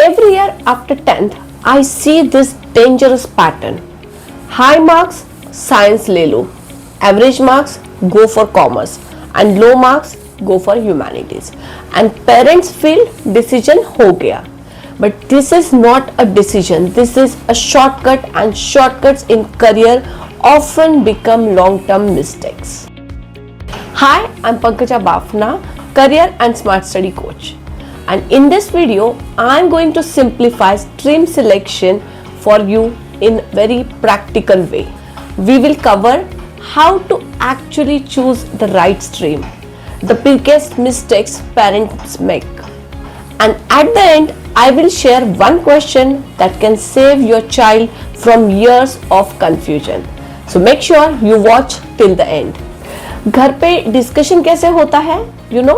Every year after 10th, I see this dangerous pattern. High marks, science ले लो. Average marks, go for commerce. And low marks, go for humanities. And parents feel decision हो गया. But this is not a decision. This is a shortcut, and shortcuts in career often become long-term mistakes. Hi, I'm Pankaja Bafna, career and smart study coach. And in this video, I'm going to simplify stream selection for you in very practical way. We will cover how to actually choose the right stream, the biggest mistakes parents make. And at the end, I will share one question that can save your child from years of confusion. So make sure you watch till the end. घर पे discussion कैसे होता है? You know,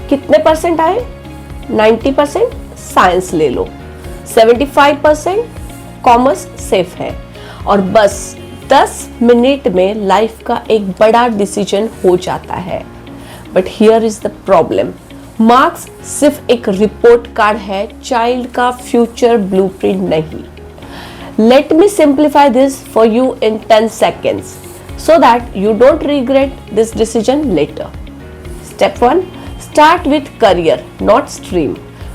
कितने percent आए? 90% science ले लो, 75% commerce safe है, और बस 10 मिनट में लाइफ का एक बड़ा डिसीजन हो जाता है. But here is the problem. Marks सिर्फ एक रिपोर्ट कार्ड है, चाइल्ड का फ्यूचर ब्लूप्रिंट नहीं. Let me simplify this for you in 10 seconds so that you don't regret this decision later. Step 1. Start with career, not stream.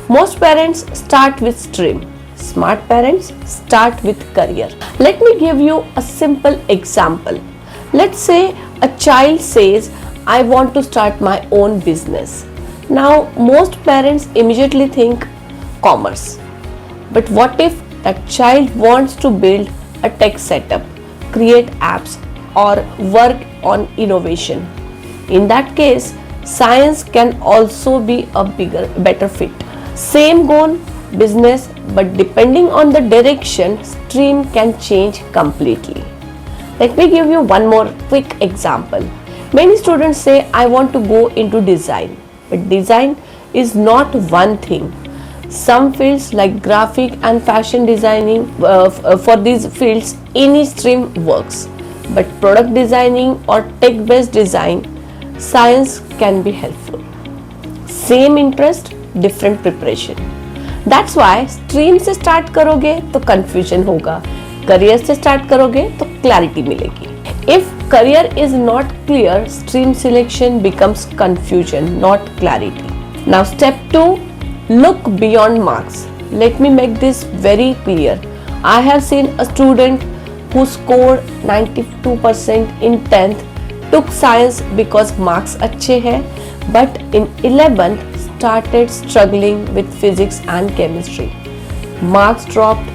Most parents start with stream. Smart parents start with career. Let me give you a simple example. Let's say a child says, I want to start my own business. Now, most parents immediately think commerce. But what if that child wants to build a tech setup, create apps, or work on innovation? In that case, science can also be a better fit. Same goal, business, but depending on the direction, stream can change completely. Let me give you one more quick example. Many students say, I want to go into design, but design is not one thing. Some fields like graphic and fashion designing, for these fields, any stream works. But product designing or tech-based design, science can be helpful. Same interest, different preparation. That's why stream से start करोगे तो confusion होगा, career से start करोगे तो clarity मिलेगी. If career is not clear, stream selection becomes confusion, not clarity. Now step 2, look beyond marks. Let me make this very clear. I have seen a student who scored 92% in 10th, took science because marks अच्छे हैं, but in 11th started struggling with physics and chemistry. Marks dropped,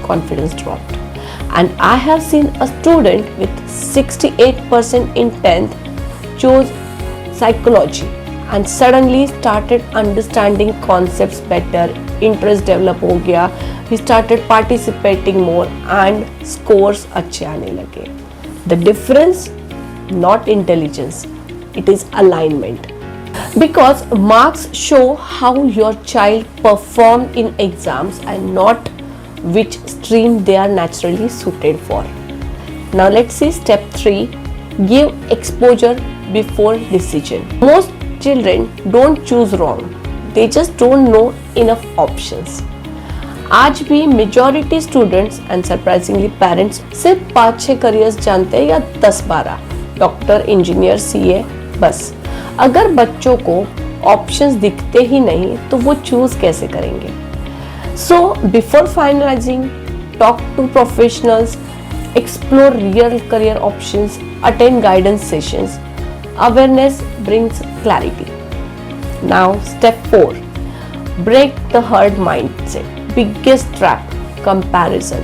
confidence dropped. And I have seen a student with 68% in 10th chose psychology and suddenly started understanding concepts better, interest develop हो गया, he started participating more and scores अच्छे आने लगे. The difference, not intelligence, it is alignment. Because marks show how your child performed in exams and not which stream they are naturally suited for. Now let's see step 3, give exposure before decision. Most children don't choose wrong, they just don't know enough options. आज भी majority students and surprisingly parents सिर्फ 5-6 careers जानते हैं या 10-12, doctor, engineer, CA, बस. अगर बच्चों को ऑप्शंस दिखते ही नहीं तो वो चूज कैसे करेंगे? So before finalising, talk to professionals, explore real career options, attend guidance sessions. Awareness brings clarity. Now step 4, break the herd mindset. Biggest trap, comparison.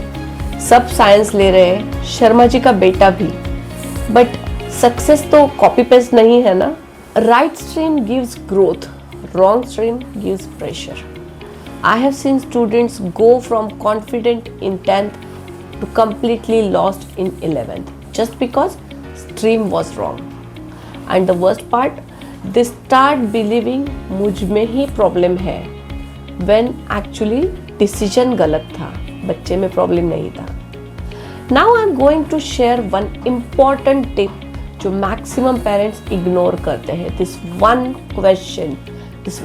सब साइंस ले रहे हैं, शर्मा जी का बेटा भी, बट सक्सेस तो कॉपी पेस्ट नहीं है ना. Right stream gives growth, wrong stream gives pressure. I have seen students go from confident in 10th to completely lost in 11th just because stream was wrong. And the worst part, they start believing मुझ में ही problem है, when actually decision गलत था, बच्चे में problem नहीं था. Now I'm going to share one important tip जो मैक्सिमम पेरेंट्स इग्नोर करते हैं. This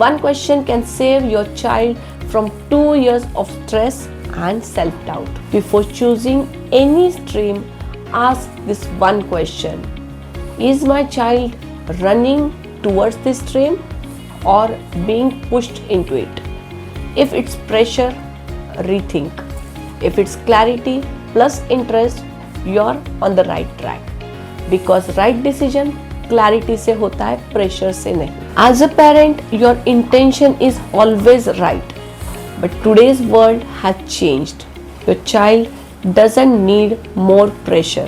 one question can save your child from 2 years of stress and self-doubt. Before choosing any stream, ask this one question: is my child running towards this stream or being pushed into it? If it's pressure, rethink. If it's clarity plus interest, you're on the right track. Because right decision clarity से होता है, pressure से नहीं. As a parent, your intention is always right. But today's world has changed. Your child doesn't need more pressure.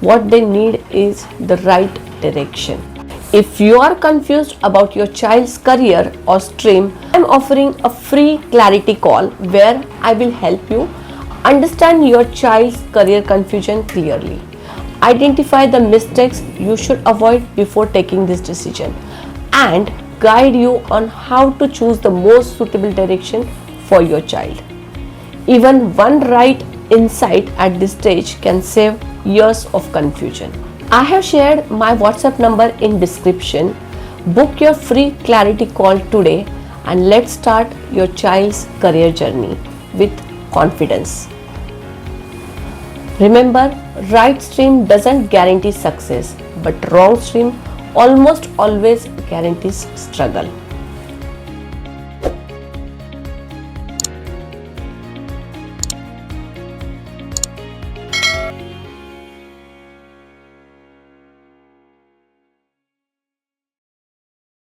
What they need is the right direction. If you are confused about your child's career or stream, I am offering a free clarity call where I will help you understand your child's career confusion clearly. Identify the mistakes you should avoid before taking this decision and guide you on how to choose the most suitable direction for your child. Even one right insight at this stage can save years of confusion. I have shared my WhatsApp number in description. Book your free clarity call today and let's start your child's career journey with confidence. Remember, right stream doesn't guarantee success, but wrong stream almost always guarantees struggle.